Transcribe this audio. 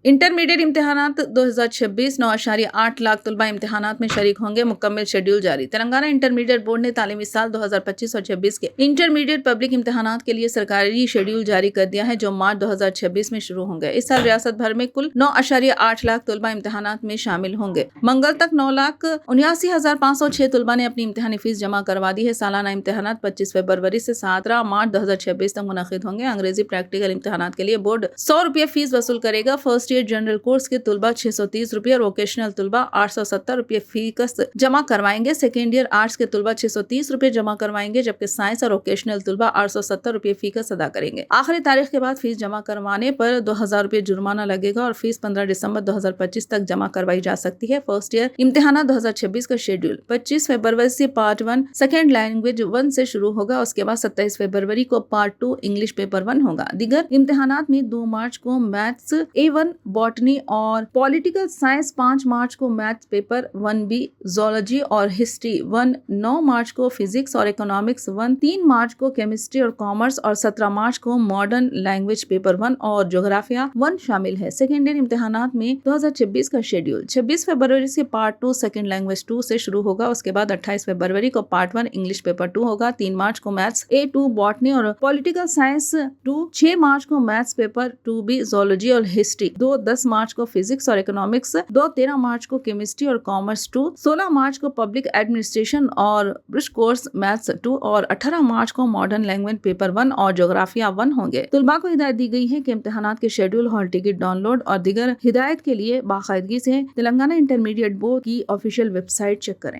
Intermediate इम्तिहानात 2026 9.8 lakh तलबा इम्तिहानात में शरीक होंगे। मुकम्मल शेड्यूल जारी। तेलंगाना इंटरमीडिएट बोर्ड ने तालीमी साल 2025 और 26 के इंटरमीडिएट पब्लिक इम्तिहानात के लिए सरकारी शेड्यूल जारी कर दिया है, जो मार्च 2026 में शुरू होंगे। इस साल रियासत भर में कुल 9.8 लाख तलबा इम्तिहानात में शामिल होंगे। मंगल तक 9,79,506 तलबा ने अपनी इम्तिहानी फीस जमा करवा दी है। सालाना इम्तिहानात 25 फरवरी से 17 मार्च 2026 तक मुनक्किद होंगे। अंग्रेजी प्रैक्टिकल इम्तिहानात के लिए बोर्ड 100 रुपये फीस वसूल करेगा। फर्स्ट ईयर जनरल कोर्स के तुलबा 630 रुपये और वोकेशनल तुलबा 870 रुपये फीस जमा करवाएंगे। सेकेंड ईयर आर्ट्स के तुलबा 630 रुपये जमा करवाएंगे, जबकि साइंस और वोकेशनल तुलबा 870 रुपये फीस अदा करेंगे। आखिरी तारीख के बाद फीस जमा करवाने पर 2000 रुपये जुर्माना लगेगा और फीस 15 दिसंबर 2025 तक जमा करवाई जा सकती है। फर्स्ट ईयर इम्तिहान 2026 का शेड्यूल 25 फरवरी से पार्ट 1 सेकेंड लैंग्वेज 1 से शुरू होगा। उसके बाद 27 फरवरी को पार्ट 2 इंग्लिश पेपर 1 होगा। दीगर इम्तिहानात में 2 मार्च को मैथ्स A1 बॉटनी और पॉलिटिकल साइंस, 5 मार्च को मैथ्स पेपर 1B, जोलॉजी और हिस्ट्री 1, 9 मार्च को फिजिक्स और इकोनॉमिक्स 1, 3 मार्च को केमिस्ट्री और कॉमर्स और 17 मार्च को मॉडर्न लैंग्वेज पेपर 1 और ज्योग्राफिया 1 शामिल है। सेकेंड ईयर इम्तिहानात में 2026 का शेड्यूल 26 फरवरी से पार्ट 2 सेकेंड लैंग्वेज 2 से शुरू होगा। उसके बाद 28 फरवरी को पार्ट 1 इंग्लिश पेपर 2 होगा। 3 मार्च को मैथ्स A2 बॉटनी और पॉलिटिकल साइंस 2, 6 मार्च को मैथ्स पेपर 2B, जोलॉजी और हिस्ट्री 2, 10 मार्च को फिजिक्स और इकोनॉमिक्स 2, 13 मार्च को केमिस्ट्री और कॉमर्स 2, 16 मार्च को पब्लिक एडमिनिस्ट्रेशन और ब्रिज कोर्स मैथ्स 2 और 18 मार्च को मॉडर्न लैंग्वेज पेपर 1 और ज्योग्राफिया 1 होंगे। तुलबा को हिदायत दी गई है कि इम्तिहानात के शेड्यूल, हॉल टिकट डाउनलोड और दीगर हिदायत के लिए बाकायदगी से तेलंगाना इंटरमीडिएट बोर्ड की ऑफिशियल वेबसाइट चेक करें।